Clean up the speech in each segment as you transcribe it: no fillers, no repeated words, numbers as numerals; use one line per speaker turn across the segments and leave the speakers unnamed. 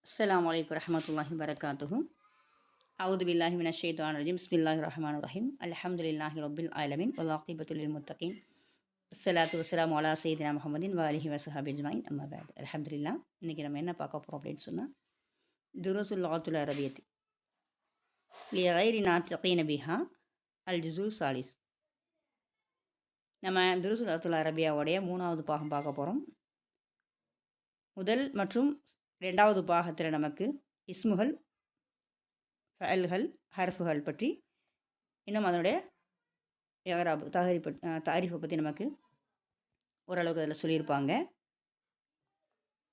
அஸ்ஸலாமு அலைக்கும் வரஹ்மத்துல்லாஹி வபரகாத்துஹு. அவுது பில்லாஹி மினஷ் ஷைத்தானிர் ரஜீம். பிஸ்மில்லாஹிர் ரஹ்மானிர் ரஹீம். அல்ஹம்துலில்லாஹி ரப்பில் ஆலமீன் வல் ஆகிபத்து லில் முத்தகீன். ஸலாத்து வஸ்ஸலாமு அலா சய்யிதினா முஹம்மதின் வ ஆலிஹி வஸஹ்பிஹி அஜ்மஈன். அம்மா பஅத். அல்ஹம்துலில்லாஹ். இன்றைக்கி நம்ம என்ன பார்க்க போகிறோம் அப்படின்னு சொன்னால், துருஸுல் லுகத்துல் அரபிய்யத்தி லி கைரி நாத்திகீன பிஹா அல் ஜுஸு சாலிஸ். நம்ம துருஸுல் லுகத்துல் அரபியாவுடைய 3வது பாகம் பார்க்க போகிறோம். முதல் மற்றும் 2வது பாகத்தில் நமக்கு இஸ்முகள், ஃபஅல்கள், ஹர்ஃபுகள் பற்றி, இன்னும் அதனுடைய இஅராப் தாரீஃபை பற்றி நமக்கு ஓரளவுக்கு அதில் சொல்லியிருப்பாங்க.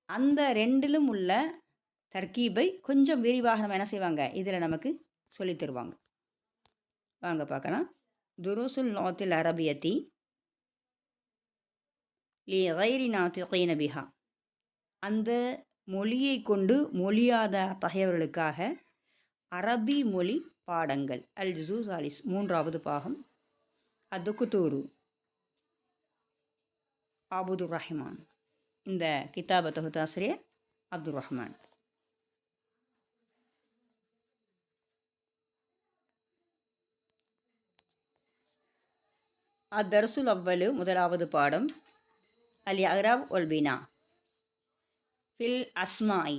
அந்த ரெண்டிலும் உள்ள தர்கீபை கொஞ்சம் விரிவாக நம்ம என்ன செய்வாங்க, இதில் நமக்கு சொல்லித் தருவாங்க. வாங்க பார்க்கலாம். துருஸுல் லுகத்தில் அரபியத்தி லி கைரி நாத்திகீன பிஹா, அந்த மொழியை கொண்டு மொழியாத தகையவர்களுக்காக அரபி மொழி பாடங்கள். அல் ஜுஸு சாலிஸ் 3வது பாகம். அத்துக்குத்தூரு அபுதுர் ரஹ்மான். இந்த கிதாப தொகுத்தாசிரியர் அப்துர் ரஹ்மான். அத்தர்சுல் அவ்வலு 1வது பாடம். அல் இஅராப் வல் பினா ஃபில் அஸ்மாஇ,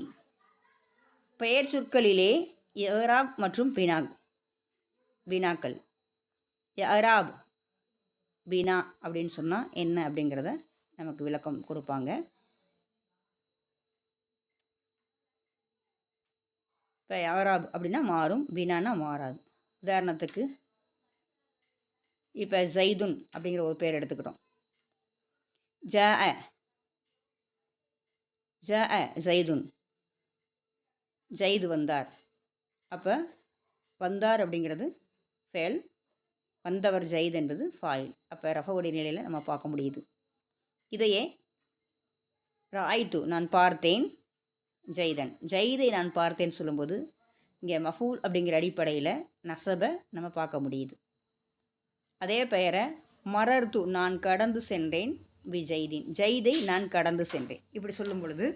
பெயர் சொற்களிலே இஅராப் மற்றும் பினாக்கள். இஅராப் பினா அப்படின்னு சொன்னால் என்ன அப்படிங்கிறத நமக்கு விளக்கம் கொடுப்பாங்க. இப்போ இஅராப் அப்படின்னா மாறும், பினானா மாறாது. உதாரணத்துக்கு இப்போ ஜைதுன் அப்படிங்கிற ஒரு பேர் எடுத்துக்கிட்டோம். ஜாஅ ஜைதுன், ஜைது வந்தார். அப்போ வந்தார் அப்படிங்கிறது ஃபேல், வந்தவர் ஜைத் என்பது ஃபாயில். அப்போ ரஃபவுடைய நிலையில் நம்ம பார்க்க முடியுது. இதையே ராய்து, நான் பார்த்தேன், ஜைதன், ஜைதை நான் பார்த்தேன்னு சொல்லும்போது இங்கே மஃபூல் அப்படிங்கிற அடிப்படையில் நசபை நம்ம பார்க்க முடியுது. அதே பெயரை மரர்து, நான் கடந்து சென்றேன், ஜைதின், ஜைதை நான் கடந்து சென்றேன். இப்படி சொல்லும் பொழுது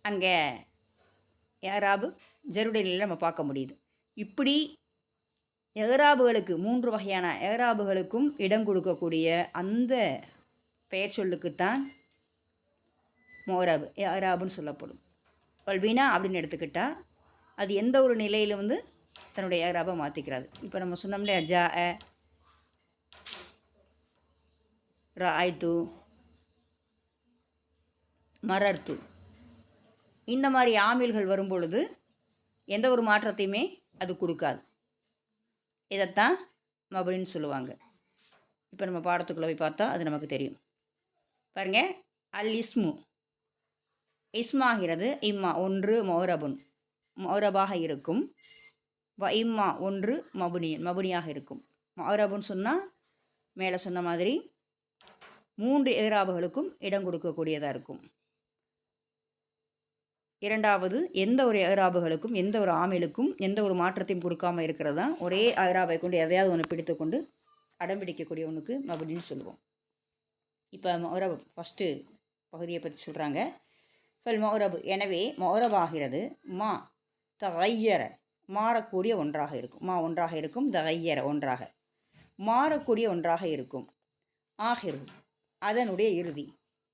அங்கே இஅராபு ஜருடைய நிலையில் நம்ம பார்க்க முடியுது. இப்படி இஅராபுகளுக்கு 3 வகையான இஅராபுகளுக்கும் இடம் கொடுக்கக்கூடிய அந்த பெயர் சொல்லுக்குத்தான் முஅரப் இஅராபுன்னு சொல்லப்படும். வல் பினா அப்படின்னு எடுத்துக்கிட்டால் அது எந்த ஒரு நிலையில் தன்னுடைய இஅராபை மாற்றிக்கிறாது. இப்போ நம்ம சொன்னோம்லையா, ஜாஅ, ராய்து, மரர்து, இந்த மாதிரி ஆமில்கள் வரும்பொழுது எந்த ஒரு மாற்றத்தையுமே அது கொடுக்காது. இதைத்தான் மபுனின்னு சொல்லுவாங்க. இப்போ நம்ம பாடத்துக்குள்ளே போய் பார்த்தா அது நமக்கு தெரியும். பாருங்கள், அல் இஸ்மு, இஸ்மாகிறது இம்மா ஒன்று முஅரபாக இருக்கும், வ இம்மா ஒன்று மபுனியாக இருக்கும். முஅரபுன்னு சொன்னால் மேலே சொன்ன மாதிரி 3 இஅராபுகளுக்கும் இடம் கொடுக்கக்கூடியதாக இருக்கும். இரண்டாவது, எந்த ஒரு இஅராபுகளுக்கும் எந்த ஒரு ஆமிலுக்கும் எந்த ஒரு மாற்றத்தையும் கொடுக்காமல் இருக்கிறது தான் ஒரே இஅராபை கொண்டு எதையாவது ஒன்று பிடித்து கொண்டு அடம்பிடிக்கக்கூடிய ஒன்றுக்கு மபுனின்னு சொல்லுவோம். இப்போ முஅரப் ஃபஸ்ட்டு பகுதியை பற்றி சொல்கிறாங்க. ஃபல் முஅரப், எனவே முஅரபாகிறது மா தகையர, மாறக்கூடிய ஒன்றாக இருக்கும். மா ஒன்றாக இருக்கும், தகையர ஒன்றாக மாறக்கூடிய ஒன்றாக இருக்கும். ஆஹிரு, அதனுடைய இறுதி.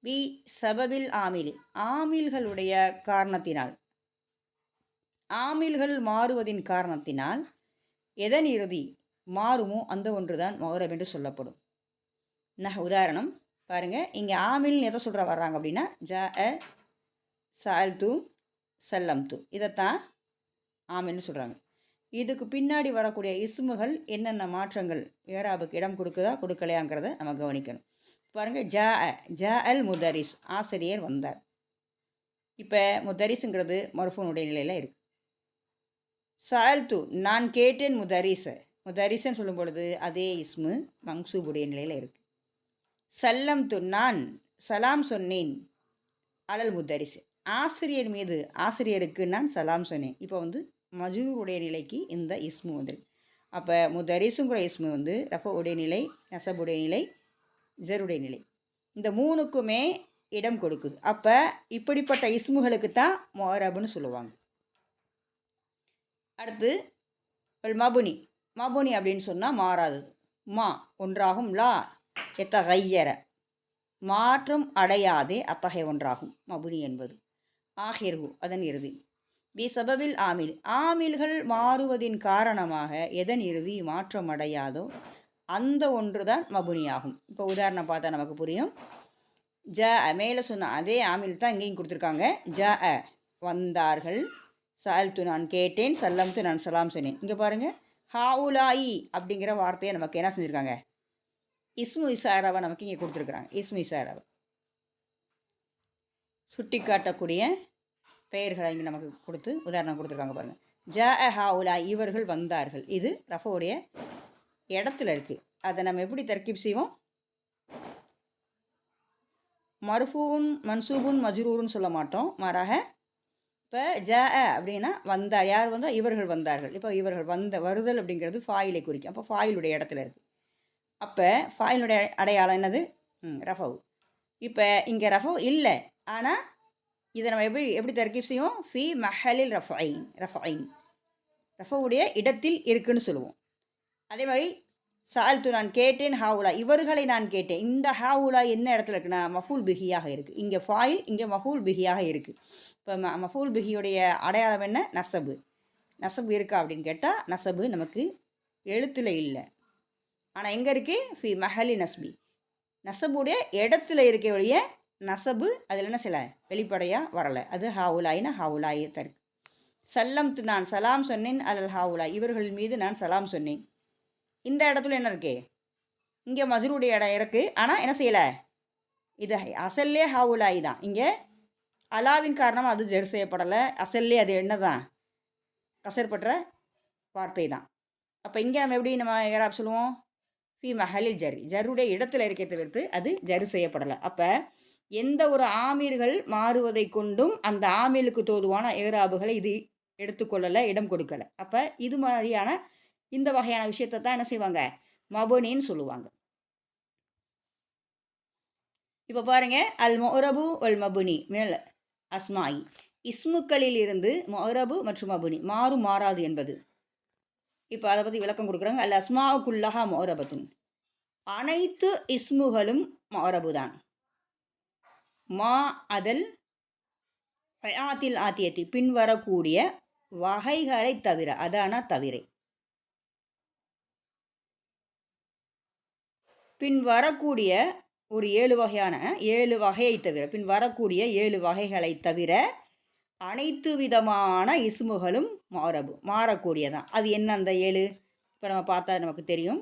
பி சபபில் ஆமில், ஆமில்களுடைய காரணத்தினால், ஆமில்கள் மாறுவதின் காரணத்தினால் எதன் இறுதி மாறுமோ அந்த ஒன்று தான் முஅரப் என்று சொல்லப்படும். உதாரணம் பாருங்கள், இங்கே ஆமில்னு எதை சொல்கிற வர்றாங்க அப்படின்னா, ஜாஅ, சஅல்து, சல்லம்து, இதைத்தான் ஆமில்னு சொல்கிறாங்க. இதுக்கு பின்னாடி வரக்கூடிய இஸ்முகள் என்னென்ன மாற்றங்கள் இஅராபுக்கு இடம் கொடுக்குதா கொடுக்கலையாங்கிறத நம்ம கவனிக்கணும். பாருங்கள், ஜா அல் முதரிஸ், ஆசிரியர் வந்தார். இப்போ முதரிஸுங்கிறது மர்ஃபூனுடைய நிலையில் இருக்குது. சஅல்து, நான் கேட்டேன், முதரிசன்னு சொல்லும் பொழுது அதே இஸ்மு மன்சூபுடைய நிலையில் இருக்குது. சல்லம்து, நான் சலாம் சொன்னேன், அலல் முதரிஸ், ஆசிரியர் மீது, ஆசிரியருக்கு நான் சலாம் சொன்னேன். இப்போ மஜ்ரூருடைய நிலைக்கு இந்த இஸ்மு வந்துருக்கு. அப்போ முதரிசுங்கிற இஸ்மு ரஃபுடைய நிலை, நசபுடைய நிலை, ஜருடைய நிலை. இந்த 3க்குமே இடம் கொடுக்குது. அப்போ இப்படிப்பட்ட இஸ்முகளுக்கு தான் முஅரபுன்னு சொல்லுவாங்க. அடுத்து மபுனி. மபுனி அப்படின்னு சொன்னால் மாறாதது. மா ஒன்றாகும், லா எத்தகையர மாற்றம் அடையாதே அத்தகைய ஒன்றாகும் மபுனி என்பது. ஆஹிர்ஹு அதன் இறுதி. பி சபபில் ஆமில் ஆமில்கள் மாறுவதின் காரணமாக எதன் இறுதி மாற்றம் அடையாதோ அந்த ஒன்று தான் மபுனி ஆகும். இப்போ உதாரணம் பார்த்தா நமக்கு புரியும். ஜ மேலே சொன்ன அதே ஆமில் தான் இங்கேயும் கொடுத்துருக்காங்க. ஜ வந்தார்கள், சல்து நான் கேட்டேன், சல்லம்து நான் சலாம் சொன்னேன். இங்கே பாருங்கள், ஹாவுலாயி அப்படிங்கிற வார்த்தையை நமக்கு என்ன செஞ்சுருக்காங்க, இஸ்மு இசாராவை நமக்கு இங்கே கொடுத்துருக்குறாங்க. இஸ்மு இசாராவை சுட்டி காட்டக்கூடிய பெயர்களை இங்கே நமக்கு கொடுத்து உதாரணம் கொடுத்துருக்காங்க பாருங்கள். ஜ ஹாவுலா இவர்கள் வந்தார்கள். இது ரஃபோடைய இடத்துல இருக்குது. அதை நம்ம எப்படி தர்கீப் செய்வோம்? மர்ஃபூன் மன்சூபுன் மஜ்ரூர்னு சொல்ல மாட்டோம். மாறாக இப்போ ஜ அப்படின்னா வந்தார், யார் வந்தால் இவர்கள் வந்தார்கள். இப்போ இவர்கள் வருதல் அப்படிங்கிறது ஃபாயிலை குறிக்கும். அப்போ ஃபாயிலுடைய இடத்துல இருக்குது. அப்போ ஃபாயிலுடைய அடையாளம் என்னது? ரஃபவு. இப்போ இங்கே ரஃபவு இல்லை, ஆனால் இதை நம்ம எப்படி தர்கீப் செய்வோம்? ஃபி மஹலில் ரஃபைன் ரஃபவுடைய இடத்தில் இருக்குன்னு சொல்லுவோம். அதே மாதிரி சால்து நான் கேட்டேன், ஹாவுலா இவர்களை நான் கேட்டேன். இந்த ஹாவுலா என்ன இடத்துல இருக்குன்னா மஃபூல் பிஹியாக இருக்குது. இங்கே ஃபாயில், இங்கே மஃபூல் பிஹியாக இருக்குது. இப்போ மஃபூல் பிஹியுடைய அடையாளம் என்ன? நசபு. நசபு இருக்கா அப்படின்னு கேட்டால் நசபு நமக்கு எழுத்தில் இல்லை, ஆனால் எங்கே இருக்குது? ஃபி மஹலி நஸ்பி நசபுடைய இடத்துல இருக்க ஒழிய நசபு அதில் என்ன சில வெளிப்படையாக வரலை. அது ஹாவுலாயினா ஹாவுலாயே தருக்கு. சல்லம்து நான் சலாம் சொன்னேன், அலல் ஹாவுலா இவர்கள் மீது நான் சலாம் சொன்னேன். இந்த இடத்துல என்ன இருக்குது? இங்கே மஜ்ரூடைய இடம் இருக்குது, ஆனால் என்ன செய்யலை? இது அசல்லே ஹாவுலாயி தான். இங்கே அலாவின் காரணமாக அது ஜெர் செய்யப்படலை. அசல்லே அது என்ன தான்? கசர்பற்ற வார்த்தை தான். அப்போ இங்கே நம்ம எப்படி நம்ம ஏராப் சொல்லுவோம்? ஃபி மஹலில் ஜருடைய இடத்துல இருக்க தவிர்த்து அது ஜரு செய்யப்படலை. அப்போ எந்த ஒரு ஆமீர்கள் மாறுவதை கொண்டும் அந்த ஆமீலுக்கு தோதுவான ஏராபுகளை இது எடுத்துக்கொள்ளலை, இடம் கொடுக்கலை. அப்போ இது மாதிரியான இந்த வகையான விஷயத்தை தான் என்ன செய்வாங்க? மபுனின்னு சொல்லுவாங்க. இப்போ பாருங்க, அல் முஅரபு வல் மபுனி மினல் அஸ்மாயி இஸ்முக்களில் இருந்து முஅரபு மற்றும் மபுனி மாறும் மாறாது என்பது. இப்போ அதை பற்றி விளக்கம் கொடுக்குறாங்க. அல் அஸ்மாவுக்குல்லஹா முஅரபத்துன் அனைத்து இஸ்முகளும் முஅரபு தான். மா அதல் ஹயாத்தில் ஆத்தியத்தி பின்வரக்கூடிய வகைகளை தவிர, அதான தவிர, பின் வரக்கூடிய ஒரு 7 வகையான 7 வகையை தவிர, பின் வரக்கூடிய 7 வகைகளை தவிர அனைத்து விதமான இஸ்முகளும் முஅரபு மாறக்கூடியதான். அது என்ன அந்த 7? இப்போ நம்ம பார்த்தா நமக்கு தெரியும்.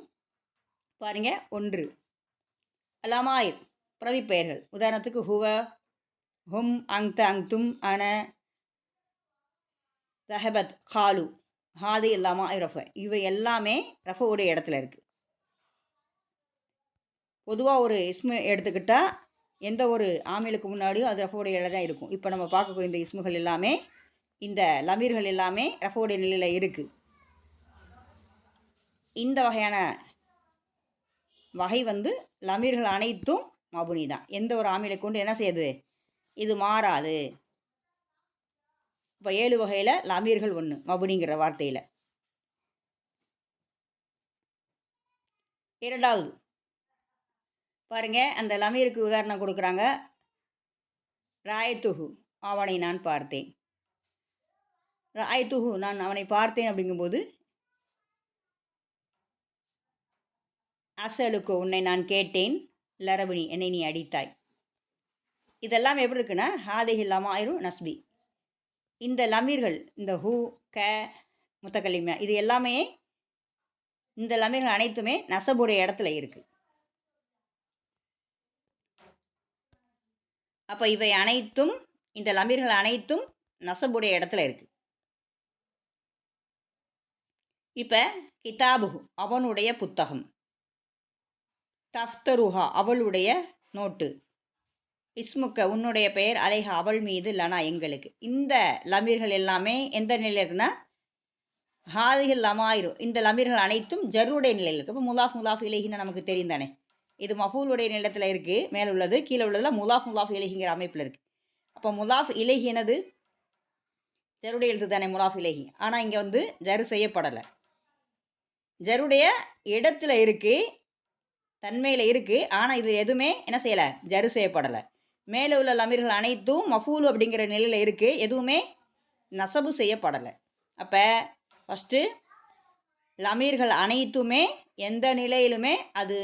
பாருங்க, 1 அலமாயிர் பிரவிப்பெயர்கள். உதாரணத்துக்கு ஹுவ, ஹும், அங்த, அங்தும், அன, ரஹபத், காலு, ஹாதி அலமாயிர் ரஃப இவை எல்லாமே ரஃபவுடைய இடத்துல இருக்குது. பொதுவாக ஒரு இஸ்மு எடுத்துக்கிட்டால் எந்த ஒரு ஆமிலுக்கு முன்னாடியும் அது ரஃபோடைய நிலை தான் இருக்கும். இப்போ நம்ம பார்க்கக்கூடிய இந்த இஸ்முகள் எல்லாமே, இந்த லமீர்கள் எல்லாமே ரஃபோடைய நிலையில் இருக்குது. இந்த வகையான வகை லமீர்கள் அனைத்தும் மபுனி தான். எந்த ஒரு ஆமிலை கொண்டு என்ன செய்யுது? இது மாறாது. இப்போ 7 வகையில் லமீர்கள் 1 மபுனிங்கிற வார்த்தையில். இரண்டாவது பாருங்கள், அந்த லமீருக்கு உதாரணம் கொடுக்குறாங்க. ராயத்துஹு அவனை நான் பார்த்தேன். ராயத்துஹு நான் அவனை பார்த்தேன் அப்படிங்கும்போது அசலுக்கு உன்னை நான் கேட்டேன், லரபினி என்னை நீ அடித்தாய். இதெல்லாம் எப்படி இருக்குன்னா ஹாதிஹி லமாயிரும் நஸ்பி. இந்த லமீர்கள், இந்த ஹூ, க, முத்தகலிமா, இது எல்லாமே இந்த லமீர்கள் அனைத்துமே நசபுடைய இடத்துல இருக்குது. அப்போ இவை அனைத்தும், இந்த லமீர்கள் அனைத்தும் நசபுடைய இடத்துல இருக்குது. இப்போ கிதாபுஹு அவனுடைய புத்தகம், தஃப்தருஹா அவளுடைய நோட்டு, இஸ்முக்க உன்னுடைய பெயர், அலைஹா அவள் மீது, லனா எங்களுக்கு. இந்த லமீர்கள் எல்லாமே எந்த நிலையில் இருக்குன்னா ஹாதிஹில் லமாயிரு இந்த லமீர்கள் அனைத்தும் ஜருடைய நிலையில் இருக்குது. இப்போ முலாஃப் இலைஹின்னு நமக்கு தெரியும் தானே. இது மஃபூலுடைய நிலத்தில் இருக்குது, மேலே உள்ளது. கீழே உள்ளதில் முலாஃப் முலாஃப் இலகிங்கிற அமைப்பில் இருக்குது. அப்போ முலாஃப் இலகி என்னது? ஜருடைய எழுத்து தானே முலாஃப் இலகி. ஆனால் இங்கே வந்து ஜரு செய்யப்படலை. ஜருடைய இடத்துல இருக்குது, தன்மையில் இருக்குது. ஆனால் இது எதுவுமே என்ன செய்யலை? ஜரு செய்யப்படலை. மேலே உள்ள லமீர்கள் அனைத்தும் மஃபூல் அப்படிங்கிற நிலையில் இருக்குது, எதுவுமே நசபு செய்யப்படலை. அப்போ ஃபஸ்ட்டு லமீர்கள் அனைத்துமே எந்த நிலையிலுமே அது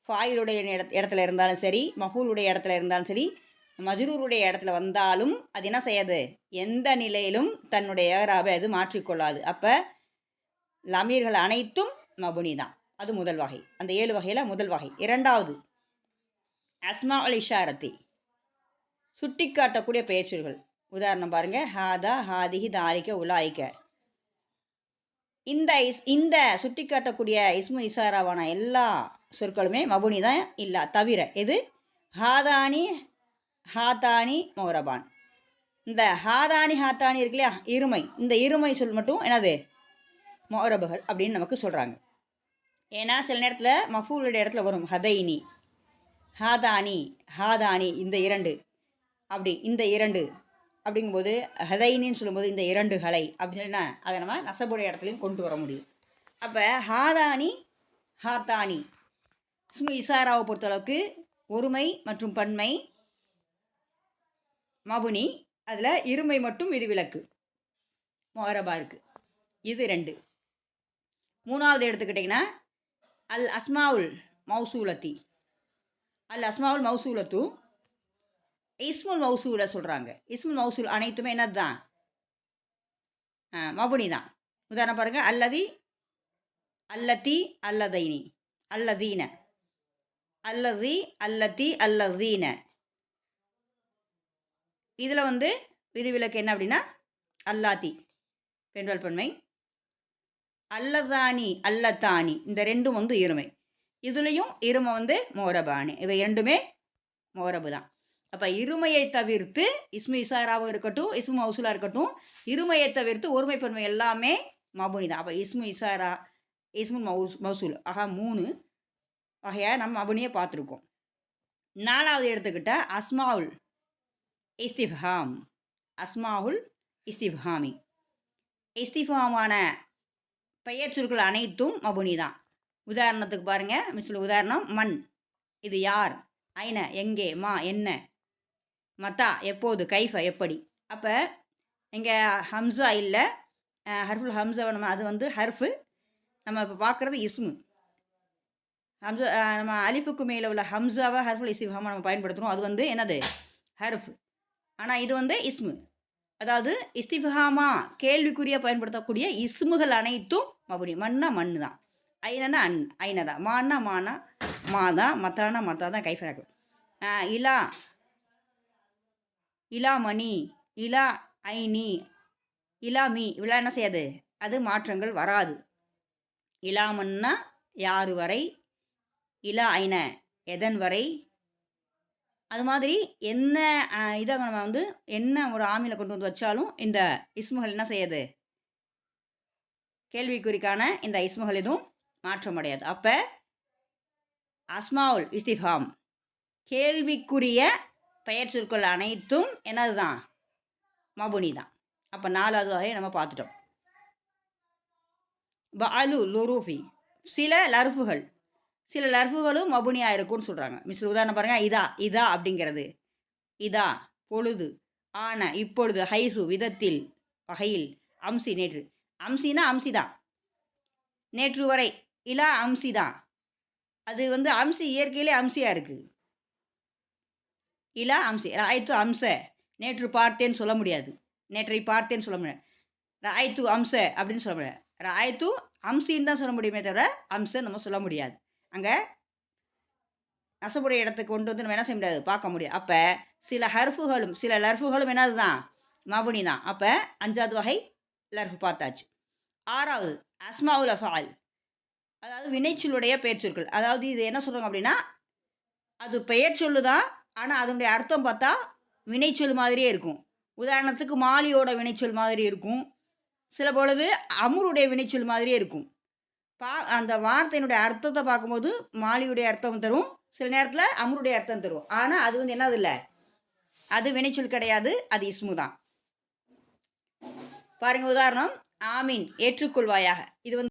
ஃபாயிலுடைய இடத்துல இருந்தாலும் சரி, மஃபூலுடைய இடத்துல இருந்தாலும் சரி, மஜ்ரூருடைய இடத்துல வந்தாலும் அது என்ன செய்யாது? எந்த நிலையிலும் தன்னுடைய ஏராபை அது மாற்றிக்கொள்ளாது. அப்போ லமீர்கள் அனைத்தும் மபுனி தான். அது முதல் வகை. அந்த 7 வகையில் முதல் வகை. இரண்டாவது அஸ்மா அல் இஷாரத்தி, சுட்டி காட்டக்கூடிய பெயர்ச்சொற்கள். உதாரணம் பாருங்கள், ஹாதா, ஹாதிஹி, தாலிக்க, உலாய்க்க. இந்த சுட்டி காட்டக்கூடிய இஸ்மு இசாராவான எல்லா சொற்களுமே மபுனி தான், இல்லை தவிர எது? ஹாதானி, ஹாத்தானி, மௌரபான். இந்த ஹாதானி ஹாத்தானி இருக்கு இல்லையா, இருமை, இந்த இருமை சொல் மட்டும் என்னது? மௌரபுகள் அப்படின்னு நமக்கு சொல்கிறாங்க. ஏன்னா சில நேரத்தில் மஃபூலுடைய இடத்துல வரும் ஹதைனி, ஹாதானி, ஹாதானி, இந்த 2 அப்படி, இந்த 2 அப்படிங்கும்போது ஹதைனின்னு சொல்லும்போது இந்த 2களை அப்படின்னா அதை நம்ம நசபுடைய இடத்துலையும் கொண்டு வர முடியும். அப்போ ஹாதானி, ஹாத்தானி இஸ்மு இசாராவை பொறுத்தளவுக்கு ஒருமை மற்றும் பன்மை மபுனி, அதில் இருமை மட்டும் விதிவிலக்கு மொஹரபா இருக்குது. இது 2. மூணாவது எடுத்துக்கிட்டிங்கன்னா அல் அஸ்மாவுல் மௌசூலத்தி. அல் அஸ்மாவுல் மௌசூலத்து இஸ்முல் மௌசூலை சொல்கிறாங்க. இஸ்முல் மௌசூல் அனைத்துமே என்னது தான்? மபுனி தான். உதாரணம் பாருங்கள், அல்லதி, அல்லத்தி, அல்லதைனி, அல்லதீன, அல்லதி, அல்லத்தி, அல்லதீன. இதில் வந்து விதிவிலக்கு என்ன அப்படின்னா அல்லாத்தி பெண்பால் பன்மை, அல்லதானி, அல்லத்தானி, இந்த 2 வந்து இருமை. இதுலேயும் இருமை வந்து மோரபானி. இவை 2மே மோரபு தான். அப்போ இருமையை தவிர்த்து இஸ்மு இசாராவும் இருக்கட்டும், இஸ்மு மௌசூலாக இருக்கட்டும், இருமையை தவிர்த்து ஒருமை பன்மை எல்லாமே மபுனி தான். அப்போ இஸ்மு இசாரா, இஸ்மு மௌசூல், ஆகா 3 வகையாக நம்ம மபுனியை பார்த்துருக்கோம். 4வது எடுத்துக்கிட்டால் அஸ்மாவுல் இஸ்திஃப்ஹாம். அஸ்மாவுல் இஸ்திஃப்ஹாமி, இஸ்திஃப்ஹாமான பெயர் சொற்கள் அனைத்தும் மபுனி தான். உதாரணத்துக்கு பாருங்கள், மிஸ்ல உதாரணம் மண், இது யார், ஐன எங்கே, மா என்ன, மத்தா எப்போது, கைஃப எப்படி. அப்போ இங்கே ஹம்சா இல்லை, ஹர்ஃபுல் ஹம்சா நம்ம அது வந்து ஹர்ஃபு, நம்ம இப்போ பார்க்குறது இஸ்மு. ஹம்சா நம்ம அலிஃபுக்கு மேலே உள்ள ஹம்சாவை ஹர்ஃபுல் இஸ்திஃப்ஹாமா நம்ம பயன்படுத்துகிறோம், அது வந்து என்னது? ஹர்ஃப். ஆனால் இது வந்து இஸ்மு. அதாவது இஸ்திஃப்ஹாமா கேள்விக்குரிய பயன்படுத்தக்கூடிய இஸ்முகள் அனைத்தும் மபுனி. மண்ணா மண்ணு தான், ஐனனா ஐன தான், மானா மானா மா தான், மத்தானா மத்தா தான், கைஃபனாக்கு. இலா, இலா மணி, இலா ஐனி, இலா மீ, இவ்வளோ என்ன செய்யாது? அது மாற்றங்கள் வராது. இலாமன்னா யார் வரை, இலா ஐன எதன் வரை. அது மாதிரி என்ன இதை நம்ம வந்து என்ன ஒரு ஆமியில் கொண்டு வந்து வச்சாலும் இந்த இஸ்முகள் என்ன செய்யாது? கேள்விக்குறிக்கான இந்த இஸ்முகள் எதுவும் மாற்றமடையாது. அப்போ அஸ்மாவுல் இஸ்திஃப்ஹாம் கேள்விக்குரிய பெயர் சொற்கள் அனைத்தும் என்னது தான்? மபுனி தான். அப்போ 4வது வகையை நம்ம பார்த்துட்டோம். பஅலு லுரூஃபி, சில லர்ஃபுகளும் மபுனியாக இருக்கும்னு சொல்கிறாங்க. மிஸ்ல உதாரணம் பாருங்கள், இதா, இதா அப்படிங்கிறது, இதா பொழுது, ஆன இப்பொழுது, ஹைசு விதத்தில், வகையில், அம்சி நேற்று. அம்சினா அம்சி தான், நேற்று வரை. இலா அம்சி தான், அது வந்து அம்சி இயற்கையிலே அம்சியாக இருக்குது. இலா அம்சி, ராய்த்து அம்ச, நேற்று பார்த்தேன்னு சொல்ல முடியாது, நேற்றை பார்த்தேன்னு சொல்ல முடியாது. ராய்த்து அம்ச அப்படின்னு சொல்ல முடியாது. ராய்த்து அம்சின்னு தான் சொல்ல முடியுமே தவிர அம்ச நம்ம சொல்ல முடியாது. அங்கே நசபுடைய இடத்துக்கு கொண்டு வந்து நம்ம என்ன செய்ய முடியாது? பார்க்க முடியாது. அப்போ சில லர்ஃபுகளும் என்னது தான்? மபுனி தான். அப்போ 5வது வகை லர்ஃபு பார்த்தாச்சு. 6வது அஸ்மாவுல் அஃபால், அதாவது வினைச்சொல்லுடைய பெயர் சொற்கள். அதாவது இது என்ன சொல்கிறாங்க அப்படின்னா, அது பெயர் சொல்லு தான், ஆனால் அதனுடைய அர்த்தம் பார்த்தா வினைச்சொல் மாதிரியே இருக்கும். உதாரணத்துக்கு மாலியோட வினைச்சொல் மாதிரி இருக்கும், சில பொழுது அமுருடைய வினைச்சொல் மாதிரியே இருக்கும். அந்த வார்த்தையினுடைய அர்த்தத்தை பார்க்கும்போது மாலியுடைய அர்த்தம் தரும், சில நேரத்தில் அம்ருடைய அர்த்தம் தரும். ஆனால் அது வந்து என்னது இல்லை, அது வினைச்சொல் கிடையாது, அது இஸ்மு தான். பாருங்க உதாரணம், ஆமீன் ஏற்றுக்கொள்வாயாக. இது வந்து